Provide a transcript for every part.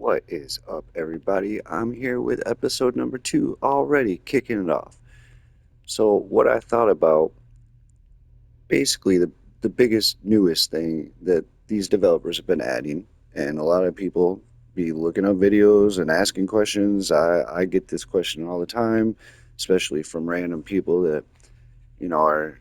What is up, everybody? I'm here with episode number 2 already, kicking it off. So, what I thought about basically the biggest, newest thing that these developers have been adding, and a lot of people be looking up videos and asking questions. I get this question all the time, especially from random people that, are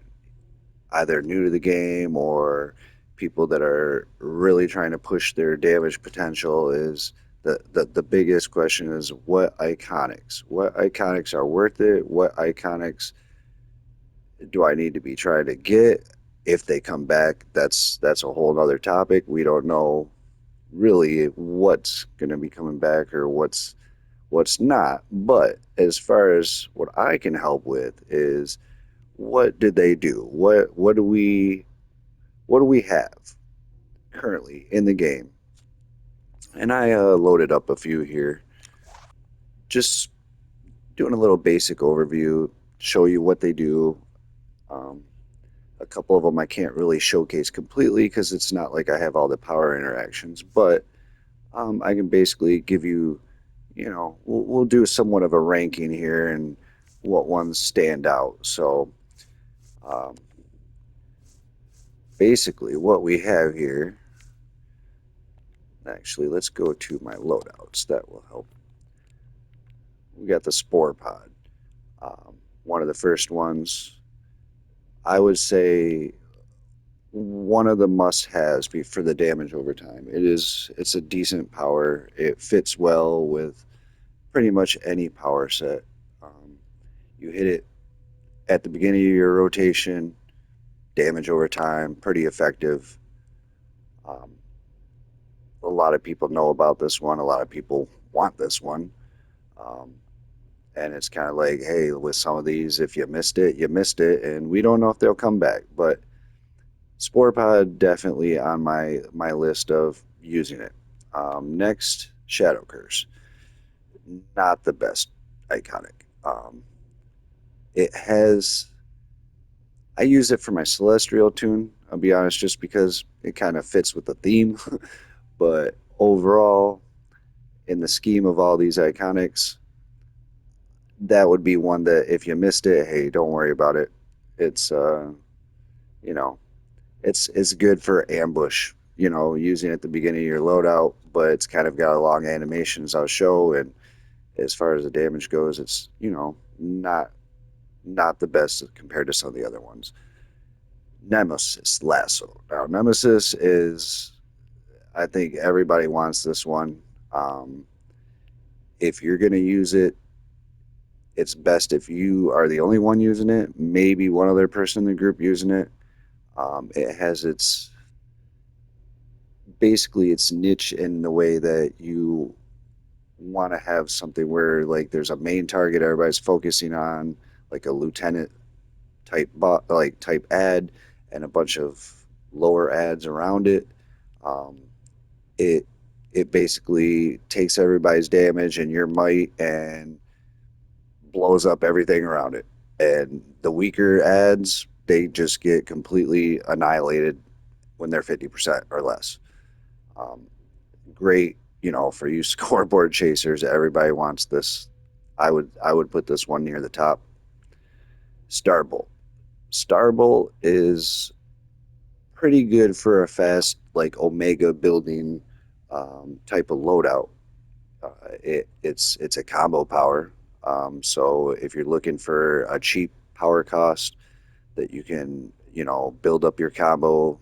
either new to the game or people that are really trying to push their damage potential is the biggest question is what iconics are worth it, what iconics do I need to be trying to get. If they come back, that's a whole other topic. We don't know really what's going to be coming back or what's not, but as far as what I can help with is what did they do, what do we have currently in the game? And I loaded up a few here, just doing a little basic overview, show you what they do. Um, a couple of them I can't really showcase completely because it's not like I have all the power interactions, but I can basically give you, we'll do somewhat of a ranking here and what ones stand out. So um, basically, what we have here, actually, let's go to my loadouts. That will help. We got the Spore Pod. One of the first ones. I would say one of the must-haves for the damage over time. It's a decent power. It fits well with pretty much any power set. Um, you hit it at the beginning of your rotation, damage over time, pretty effective. Um, a lot of people know about this one. A lot of people want this one. Um, and it's kind of like, hey, with some of these, if you missed it, you missed it, and we don't know if they'll come back. But Spore Pod definitely on my list of using it. Next, Shadow Curse. Not the best iconic. It has. I use it for my Celestial tune. I'll be honest, just because it kind of fits with the theme. But overall, in the scheme of all these iconics, that would be one that if you missed it, hey, don't worry about it. It's you know, it's good for ambush, using it at the beginning of your loadout, but it's kind of got a long animations I'll show, and as far as the damage goes, it's not the best compared to some of the other ones. Nemesis Lasso. Now Nemesis is, I think everybody wants this one. Um, if you're gonna use it, it's best if you are the only one using it. Maybe one other person in the group using it. It has its basically its niche in the way that you want to have something where like there's a main target everybody's focusing on, like a lieutenant type like type ad, and a bunch of lower ads around it. Um, it it basically takes everybody's damage and your might and blows up everything around it. And the weaker ads, they just get completely annihilated when they're 50% or less. Um, Great, for you scoreboard chasers. Everybody wants this. I would put this one near the top. Starbolt. Starbolt is pretty good for a fast like Omega building type of loadout. It's a combo power. So if you're looking for a cheap power cost that you can build up your combo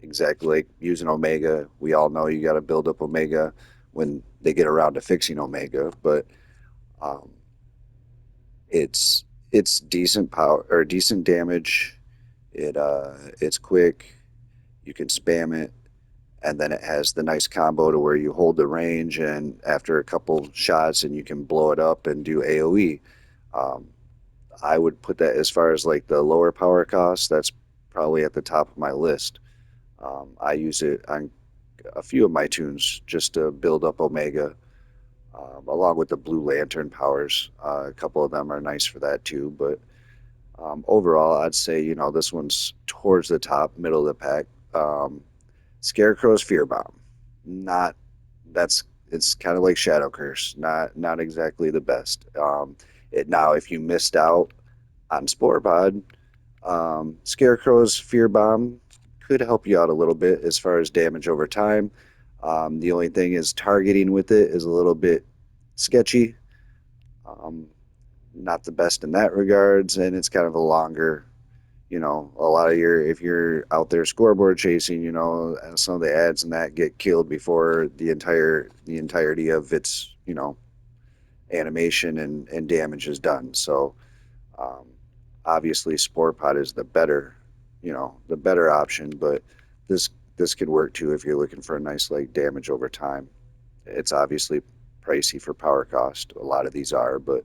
exactly like using Omega. We all know you got to build up Omega when they get around to fixing Omega, but um, it's it's decent power or decent damage. It's quick. You can spam it, and then it has the nice combo to where you hold the range, and after a couple shots, and you can blow it up and do AOE. Um, I would put that as far as like the lower power cost. That's probably at the top of my list. I use it on a few of my tunes just to build up Omega, along with the Blue Lantern powers. A couple of them are nice for that too. But overall, I'd say this one's towards the top, middle of the pack. Scarecrow's Fear Bomb, not that's it's kind of like Shadow Curse, not exactly the best. Now if you missed out on Spore Pod, Scarecrow's Fear Bomb could help you out a little bit as far as damage over time. The only thing is targeting with it is a little bit sketchy. Um, Not the best in that regards, and it's kind of a longer, a lot of your if you're out there scoreboard chasing, and some of the ads and that get killed before the entirety of its, animation and damage is done. So um, obviously Spore Pod is the better option, but this this could work too if you're looking for a nice like damage over time. It's obviously pricey for power cost. A lot of these are, but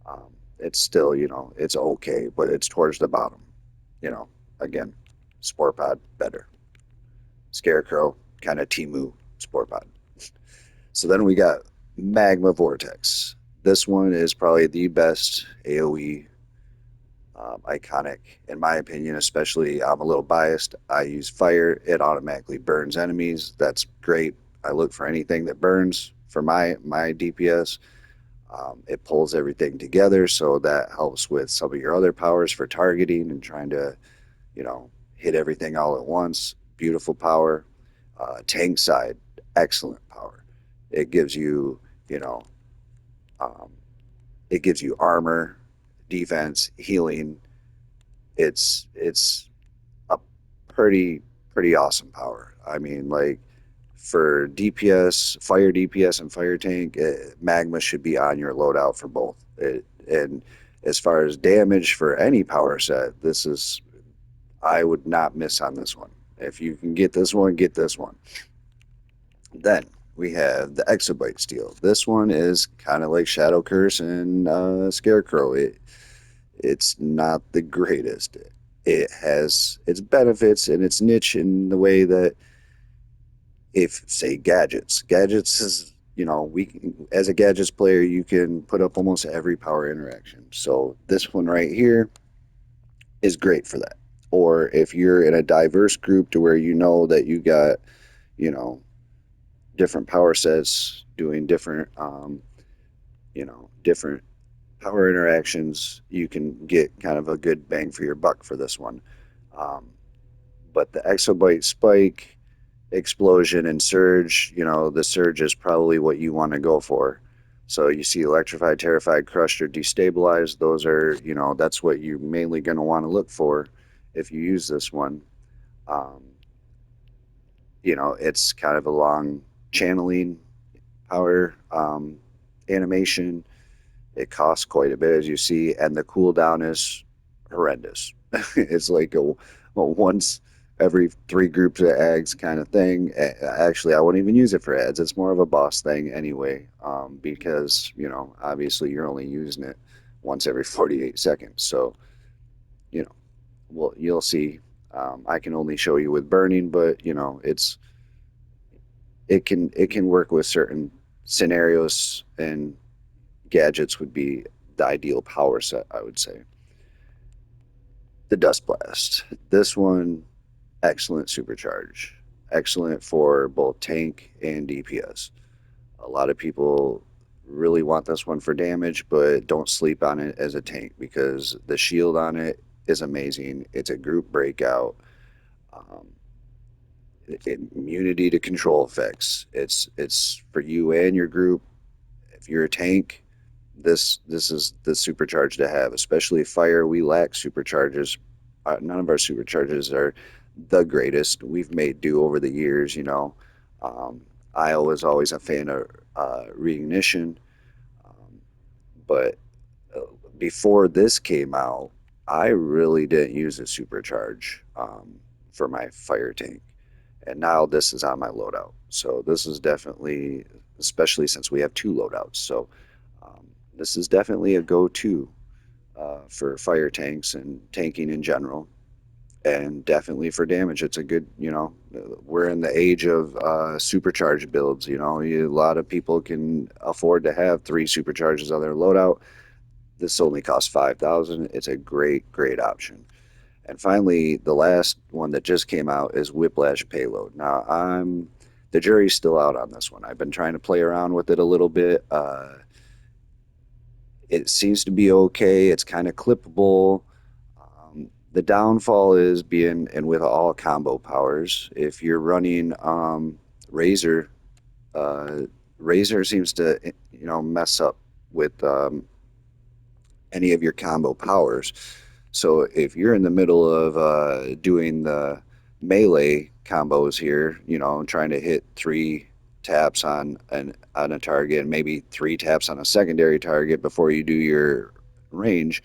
um, it's still, it's okay, but it's towards the bottom. You know, again, Spore Pod better. Scarecrow kind of Timu Spore Pod. So then we got Magma Vortex. This one is probably the best AoE iconic, in my opinion. Especially, I'm a little biased. I use fire; it automatically burns enemies. That's great. I look for anything that burns for my DPS. It pulls everything together, so that helps with some of your other powers for targeting and trying to, hit everything all at once. Beautiful power. Tank side, excellent power. It gives you, you know, um, it gives you armor, defense, healing. It's a pretty awesome power. I mean, like for DPS, fire DPS, and fire tank, magma should be on your loadout for both. And as far as damage for any power set, I would not miss on this one. If you can get this one, get this one. Then we have the Exobyte Steel. This one is kind of like Shadow Curse and Scarecrow. It's not the greatest. It has its benefits and its niche in the way that if say gadgets is as a gadgets player you can put up almost every power interaction. So this one right here is great for that. Or if you're in a diverse group to where you know that you got you know different power sets doing different power interactions, you can get kind of a good bang for your buck for this one. Um, but the exobyte spike, explosion, and surge, the surge is probably what you want to go for. So you see electrified, terrified, crushed, or destabilized. Those are, that's what you're mainly going to want to look for if you use this one. Um, it's kind of a long channeling power animation. It costs quite a bit, as you see, and the cooldown is horrendous. It's like once every three groups of eggs kind of thing. Actually, I wouldn't even use it for ads. It's more of a boss thing anyway, because obviously you're only using it once every 48 seconds. So you know, well, you'll see. I can only show you with burning, but it can work with certain scenarios, and gadgets would be the ideal power set, I would say. The Dust Blast. This one, excellent supercharge. Excellent for both tank and DPS. A lot of people really want this one for damage, but don't sleep on it as a tank because the shield on it is amazing. It's a group breakout. Um, Immunity to control effects. It's for you and your group. If you're a tank, this is the supercharge to have, especially fire. We lack supercharges. None of our supercharges are the greatest. We've made do over the years. Um, I was always a fan of reignition, um, but uh, before this came out, I really didn't use a supercharge for my fire tank, and now this is on my loadout. So this is definitely, especially since we have two loadouts. So this is definitely a go-to for fire tanks and tanking in general, and definitely for damage. It's a good, we're in the age of supercharged builds. A lot of people can afford to have three supercharges on their loadout. This only costs 5,000. It's a great option. And finally, the last one that just came out is Whiplash Payload. Now, I'm the jury's still out on this one. I've been trying to play around with it a little bit. It seems to be okay. It's kind of clippable. The downfall is being, and with all combo powers, if you're running Razor, uh, Razor seems to, mess up with any of your combo powers. So if you're in the middle of doing the melee combos here, trying to hit three taps on a target and maybe three taps on a secondary target before you do your range,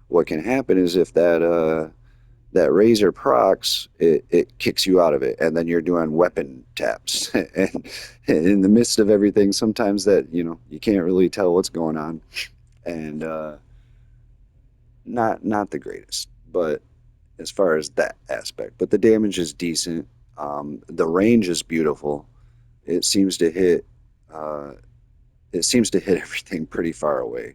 what can happen is if that razor procs, it kicks you out of it, and then you're doing weapon taps. And in the midst of everything, sometimes that you can't really tell what's going on, and not the greatest. But as far as that aspect, but the damage is decent. The range is beautiful. It seems to hit. Uh, it seems to hit everything pretty far away.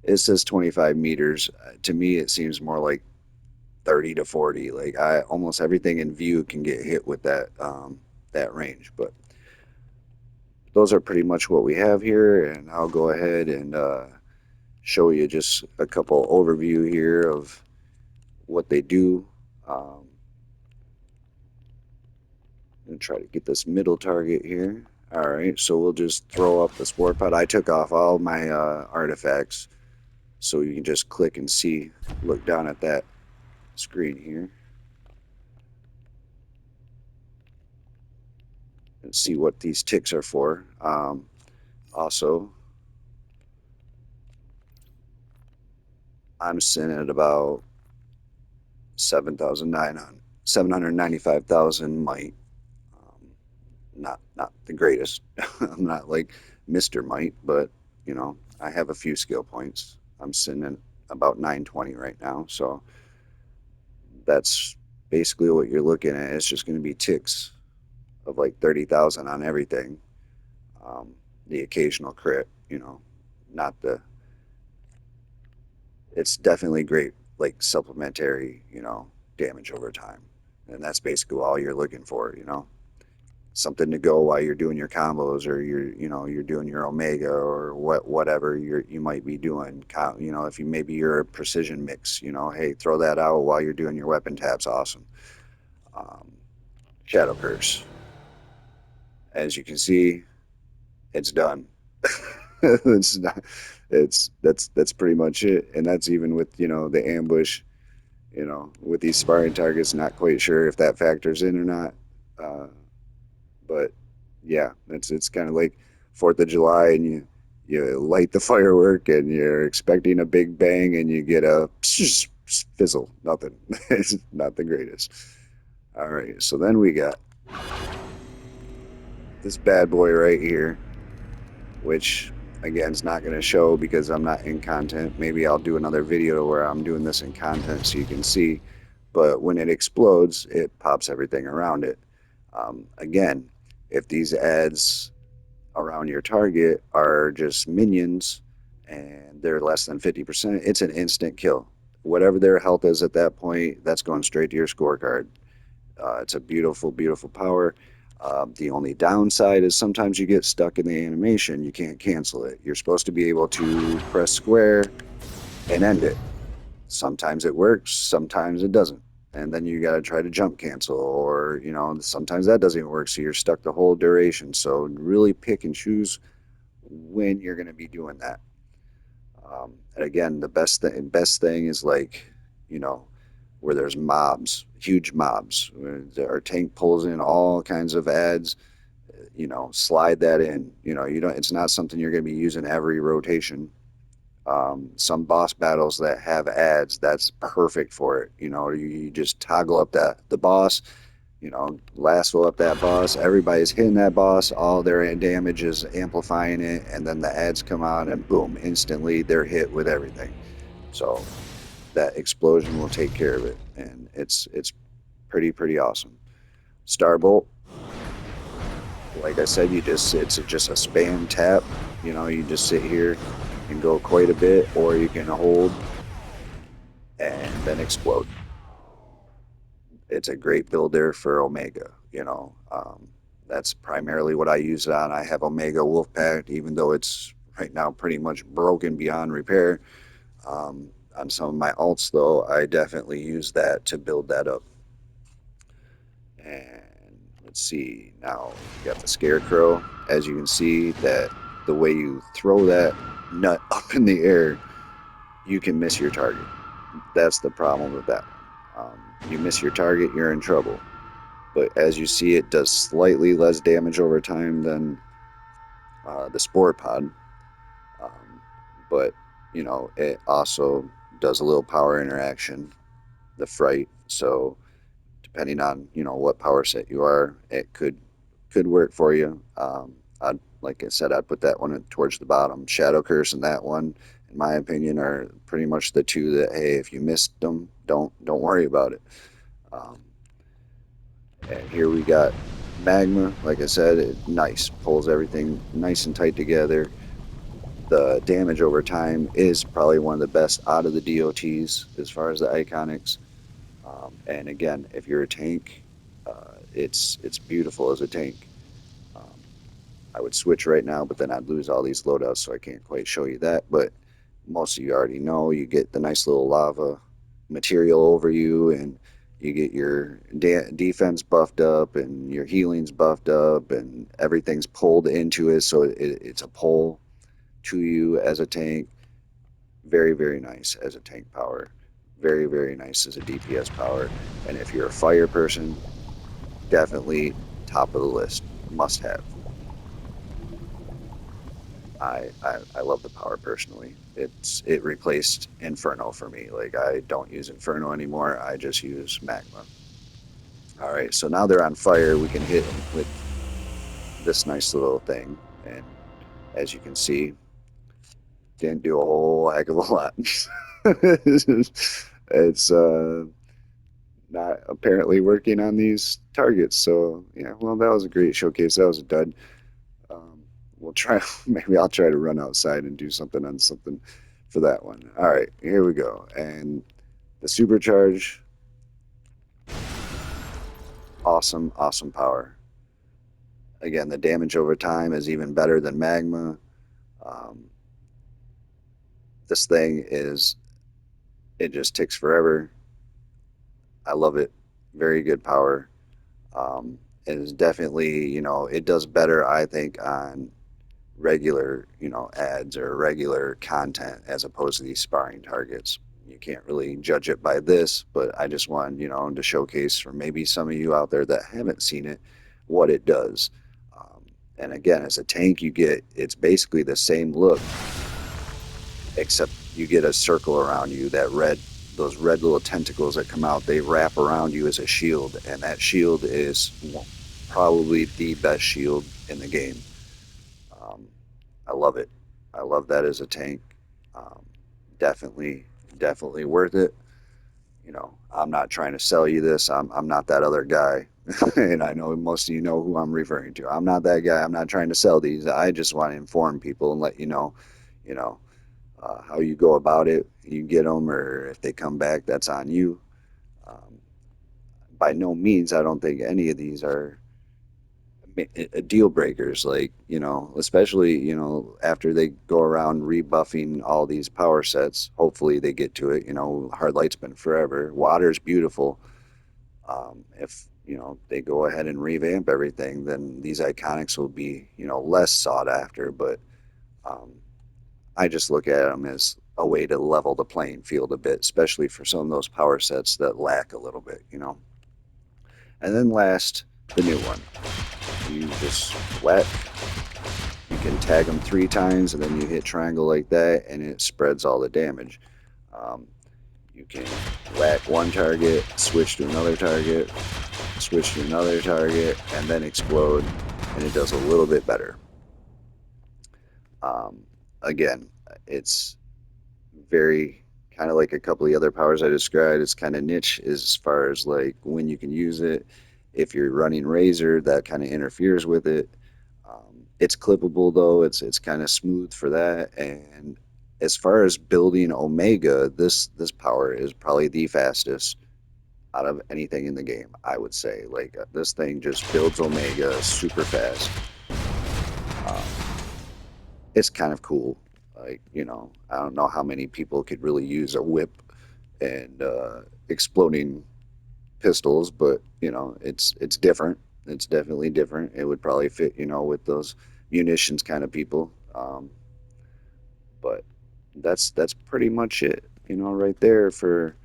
It says 25 meters. To me, it seems more like 30 to 40. Like I almost everything in view can get hit with that range. But those are pretty much what we have here, and I'll go ahead and show you just a couple overview here of what they do. Um, and try to get this middle target here. All right, so we'll just throw up the sport pod. I took off all my artifacts, so you can just click and see, look down at that screen here, and see what these ticks are for. Also, I'm sitting at about 795,000 might. Um, not the greatest. I'm not like Mr. Might, but I have a few skill points. I'm sitting at about 920 right now, so that's basically what you're looking at. It's just going to be ticks of like 30,000 on everything. Um, the occasional crit, not the. It's definitely great, like supplementary, damage over time, and that's basically all you're looking for. Something to go while you're doing your combos, or you're doing your omega, or whatever you might be doing. If you're a precision mix, hey, throw that out while you're doing your weapon taps. Awesome. um, Shadow Curse, as you can see, it's done. It's not, that's pretty much it, and that's even with the ambush. With these sparring targets, not quite sure if that factors in or not. uh, But yeah, it's kind of like Fourth of July, and you light the firework, and you're expecting a big bang, and you get a fizzle. Nothing. It's not the greatest. All right, so then we got this bad boy right here, which again is not going to show because I'm not in content. Maybe I'll do another video where I'm doing this in content so you can see. But when it explodes, it pops everything around it. Again, if these ads around your target are just minions and they're less than 50%, it's an instant kill. Whatever their health is at that point, that's going straight to your scorecard. It's a beautiful, beautiful power. The only downside is sometimes you get stuck in the animation. You can't cancel it. You're supposed to be able to press square and end it. Sometimes it works, sometimes it doesn't. And then you got to try to jump cancel, or, sometimes that doesn't even work. So you're stuck the whole duration. So really pick and choose when you're going to be doing that. And again, the best thing is like, you know, where there's mobs, huge mobs, where our tank pulls in all kinds of ads, slide that in. You don't. It's not something you're going to be using every rotation. Some boss battles that have ads, that's perfect for it. You just toggle up the boss, lasso up that boss. Everybody's hitting that boss. All their damage is amplifying it, and then the ads come on, and boom, instantly they're hit with everything. So that explosion will take care of it, and it's pretty awesome. Starbolt, like I said, it's just a spam tap. You just sit here and go quite a bit, or you can hold and then explode. It's a great builder for Omega. That's primarily what I use it on. I have Omega Wolfpack, even though it's right now pretty much broken beyond repair. On some of my alts, though, I definitely use that to build that up. And let's see, now we got the Scarecrow. As you can see, that the way you throw that nut up in the air, you can miss your target. That's the problem with that one. You miss your target, you're in trouble. But as you see, it does slightly less damage over time than the Spore Pod. Um, but, it also does a little power interaction, the Fright. So depending on, what power set you are, it could work for you. Like I said, I'd put that one towards the bottom. Shadow Curse and that one, in my opinion, are pretty much the two that, hey, if you missed them, don't worry about it. Um, and here we got Magma. Like I said, nice, pulls everything nice and tight together. The damage over time is probably one of the best out of the DOTs as far as the iconics. And again, if you're a tank, it's beautiful as a tank. Um, I would switch right now, but then I'd lose all these loadouts, so I can't quite show you that. But most of you already know you get the nice little lava material over you, and you get your defense buffed up, and your healing's buffed up, and everything's pulled into it, so it's a pull to you as a tank. Very, very nice as a tank power. Very, very nice as a DPS power. And if you're a fire person, definitely top of the list. Must have. I love the power personally. It replaced Inferno for me. Like I don't use Inferno anymore. I just use Magma. All right, so now they're on fire. We can hit them with this nice little thing, and as you can see, didn't do a whole heck of a lot. It's not apparently working on these targets. So yeah, well, that was a great showcase. That was a dud. Um, we'll try. Maybe I'll try to run outside and do something on something for that one. All right, here we go. And the supercharge, awesome, awesome power. Again, the damage over time is even better than magma. Um, this thing is, it just ticks forever. I love it. Very good power. It is definitely, it does better, I think, on regular, ads or regular content as opposed to these sparring targets. You can't really judge it by this, but I just wanted, to showcase for maybe some of you out there that haven't seen it, what it does. Um, and again, as a tank, it's basically the same look, except you get a circle around you, those red little tentacles that come out, they wrap around you as a shield, and that shield is probably the best shield in the game. Um, I love it. I love that as a tank. Um, definitely, definitely worth it. I'm not trying to sell you this. I'm not that other guy. And I know most of you know who I'm referring to. I'm not that guy. I'm not trying to sell these. I just want to inform people and let you know, how you go about it. You get them, or if they come back, that's on you. Um, by no means, I don't think any of these are deal breakers. Like, especially, after they go around rebuffing all these power sets, hopefully they get to it. Hard light's been forever. Water's beautiful. If, they go ahead and revamp everything, then these iconics will be, less sought after. But um, I just look at them as a way to level the playing field a bit, especially for some of those power sets that lack a little bit. And then last, the new one. You just whack. You can tag them 3 times, and then you hit triangle like that, and it spreads all the damage. Um, you can whack one target, switch to another target, switch to another target, and then explode, and it does a little bit better. Um, Again, it's very kind of like a couple of the other powers I described. It's kind of niche as far as like when you can use it. If you're running Razor, that kind of interferes with it. It's clippable though. It's kind of smooth for that. And as far as building Omega, this power is probably the fastest. out of anything in the game, I would say. Like this thing just builds Omega super fast. Um, it's kind of cool. Like, I don't know how many people could really use a whip and exploding pistols, but it's different. It's definitely different. It would probably fit, with those munitions kind of people. But that's pretty much it, right there for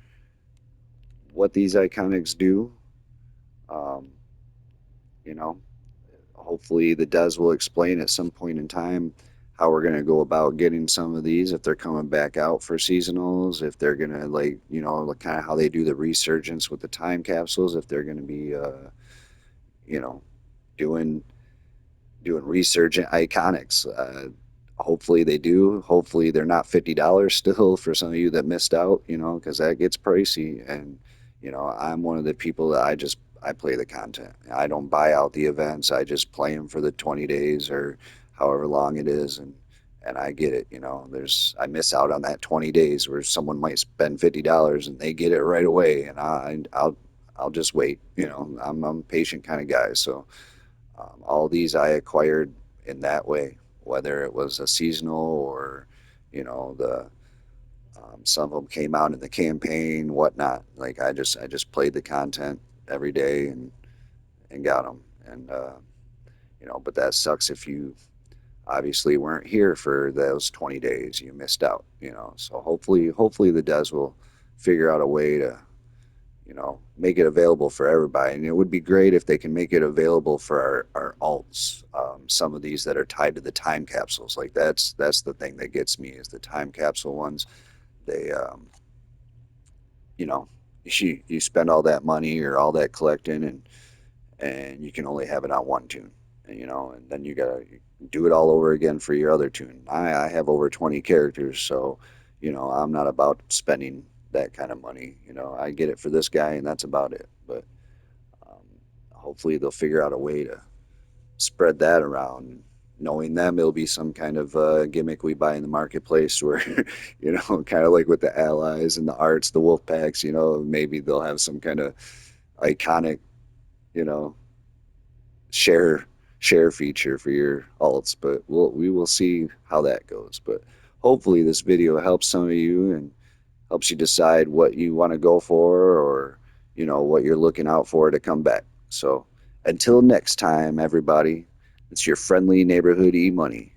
what these iconics do. Um, you know, Hopefully the Des will explain at some point in time how we're going to go about getting some of these, if they're coming back out for seasonals, if they're going to, like, like kind of how they do the resurgence with the time capsules, if they're going to be you know doing resurgent iconics. Hopefully they do. Hopefully they're not $50 still for some of you that missed out, because that gets pricey. And I'm one of the people that I play the content. I don't buy out the events. I just play them for the 20 days or however long it is, and I get it. I miss out on that 20 days where someone might spend $50 and they get it right away, and I'll just wait. I'm a patient kind of guy, so. All these I acquired in that way, whether it was a seasonal or, the some of them came out in the campaign, whatnot. Like I just played the content every day and got them, and but that sucks if you obviously weren't here for those 20 days. You missed out, So hopefully the devs will figure out a way to make it available for everybody. And it would be great if they can make it available for our alts. Some of these that are tied to the time capsules, like that's the thing that gets me is the time capsule ones. They, you know, you spend all that money or all that collecting, and you can only have it on one tune, and then you gotta do it all over again for your other tune. I have over 20 characters, so I'm not about spending that kind of money. I get it for this guy, and that's about it. But um, hopefully they'll figure out a way to spread that around. Knowing them, it'll be some kind of gimmick we buy in the marketplace where, kind of like with the allies and the arts, the wolf packs, maybe they'll have some kind of iconic, you know, share share feature for your alts, but we will see how that goes. But hopefully this video helps some of you and helps you decide what you want to go for, or what you're looking out for to come back. So until next time, everybody, it's your friendly neighborhood e-money.